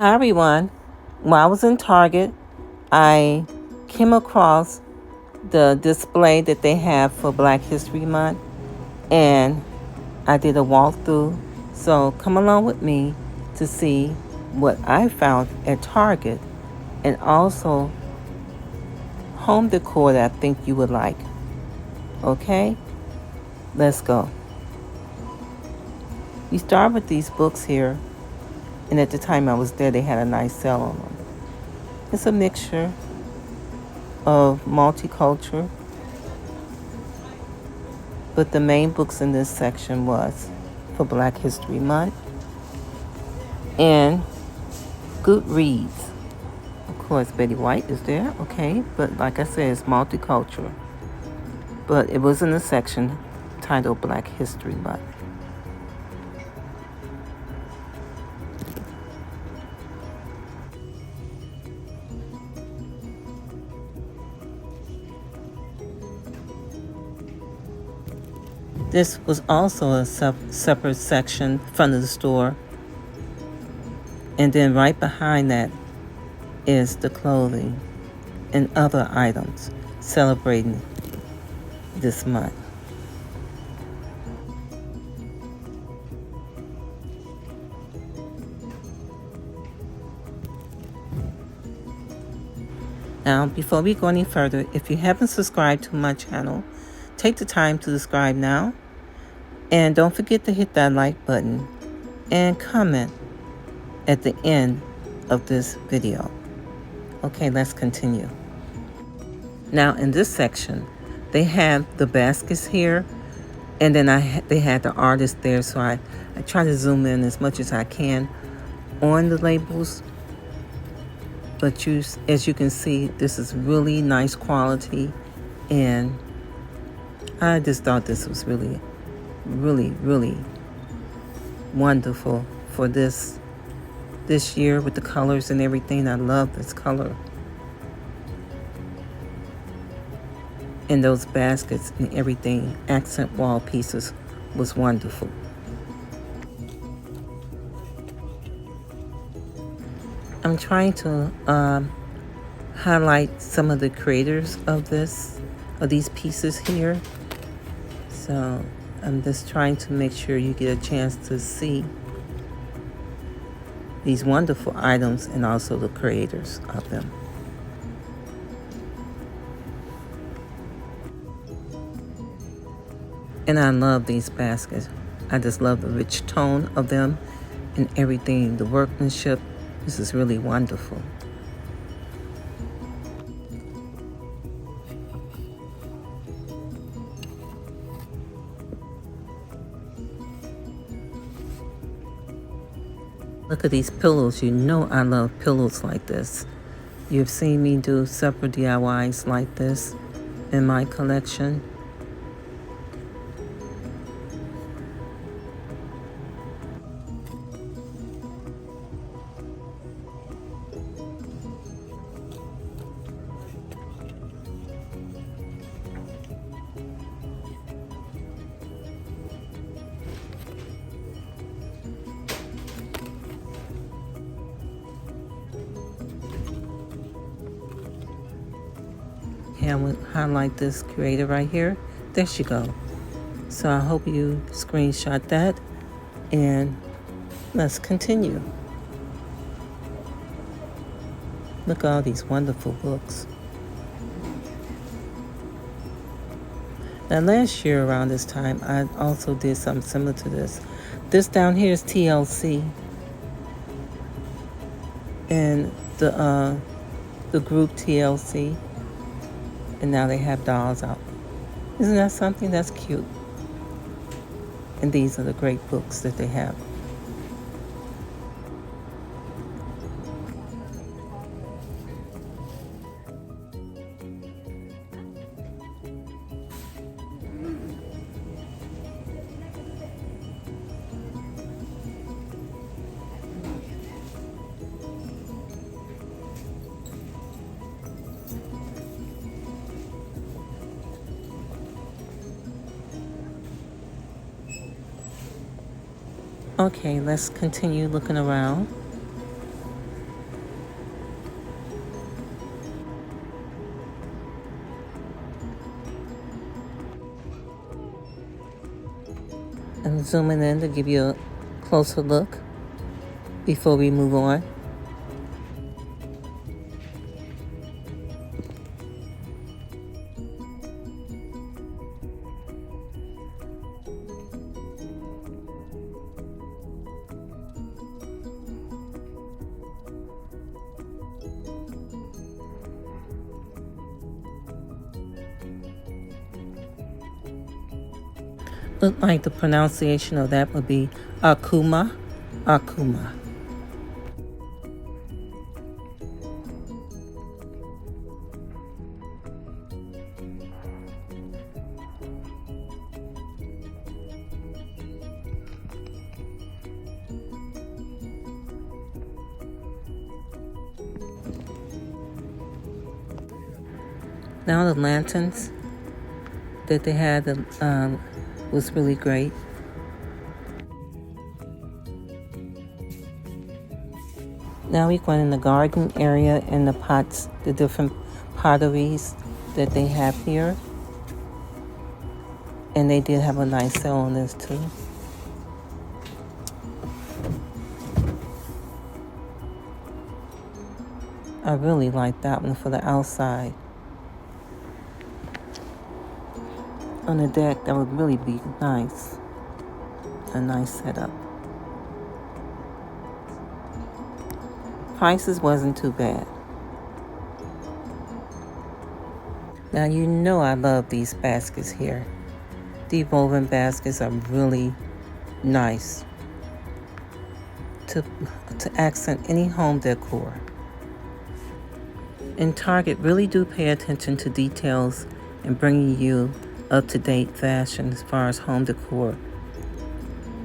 Hi everyone. While I was in Target, I came across the display that they have for Black History Month, and I did a walkthrough. So come along with me to see what I found at Target and also home decor that I think you would like. Okay, let's go. We start with these books here, and at the time I was there, they had a nice sale on them. It's a mixture of multicultural, but the main books in this section was for Black History Month and good reads. Of course, Betty White is there, okay, but like I said, it's multicultural. But it was in a section titled Black History Month. This was also a separate section, front of the store. And then right behind that is the clothing and other items celebrating this month. Now, before we go any further, if you haven't subscribed to my channel, take the time to subscribe now. And don't forget to hit that like button and comment at the end of this video. Okay, let's continue. Now, in this section, they have the baskets here, and then they had the artist there, so I try to zoom in as much as I can on the labels. But as you can see, this is really nice quality, and I just thought this was really, really, really wonderful for this year with the colors and everything. I love this color. And those baskets and everything, accent wall pieces, was wonderful. I'm trying to highlight some of the creators of these pieces here. So I'm just trying to make sure you get a chance to see these wonderful items and also the creators of them. And I love these baskets. I just love the rich tone of them and everything, the workmanship. This is really wonderful. Look at these pillows. You know I love pillows like this. You've seen me do separate DIYs like this in my collection. And we'll highlight this creator right here. There she go. So I hope you screenshot that, and let's continue. Look at all these wonderful books. Now last year around this time, I also did something similar to this. This down here is TLC, and the group TLC. And now they have dolls out. Isn't that something? That's cute. And these are the great books that they have. Okay, let's continue looking around. I'm zooming in to give you a closer look before we move on. Look like the pronunciation of that would be Akuma. Akuma. Now the lanterns that they had was really great. Now we're going in the garden area and the pots, the different potteries that they have here. And they did have a nice sale on this too. I really like that one for the outside. On the deck, that would really be nice. A nice setup. Prices wasn't too bad. Now you know I love these baskets here. Deep woven baskets are really nice to accent any home decor. And Target really do pay attention to details and bringing you up-to-date fashion as far as home decor.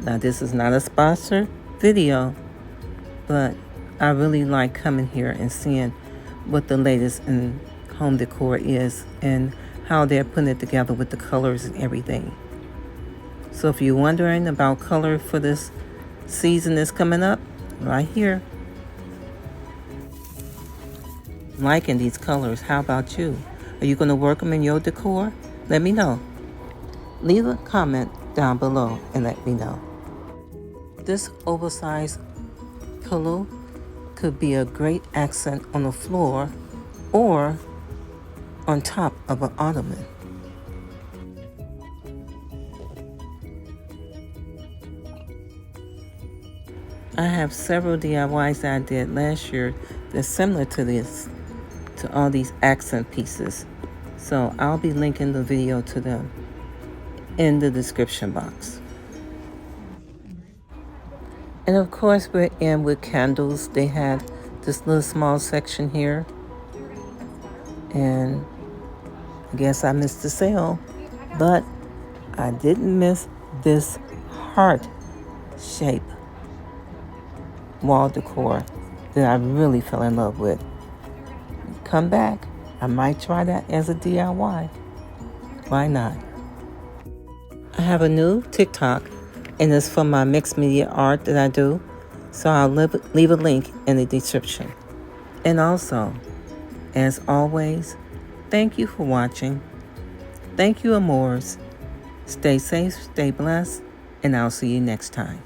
Now this is not a sponsored video, but I really like coming here and seeing what the latest in home decor is and how they're putting it together with the colors and everything. So if you're wondering about color for this season that's coming up, right here. I'm liking these colors. How about you? Are you going to work them in your decor? Let me know. Leave a comment down below and let me know. This oversized pillow could be a great accent on the floor or on top of an ottoman. I have several DIYs that I did last year that's similar to this, to all these accent pieces. So I'll be linking the video to them in the description box. And of course we're in with candles. They had this little small section here. And I guess I missed the sale. But I didn't miss this heart shape wall decor that I really fell in love with. Come back. I might try that as a DIY. Why not? I have a new TikTok, and it's for my mixed media art that I do. So I'll leave a link in the description. And also, as always, thank you for watching. Thank you, Amors. Stay safe, stay blessed, and I'll see you next time.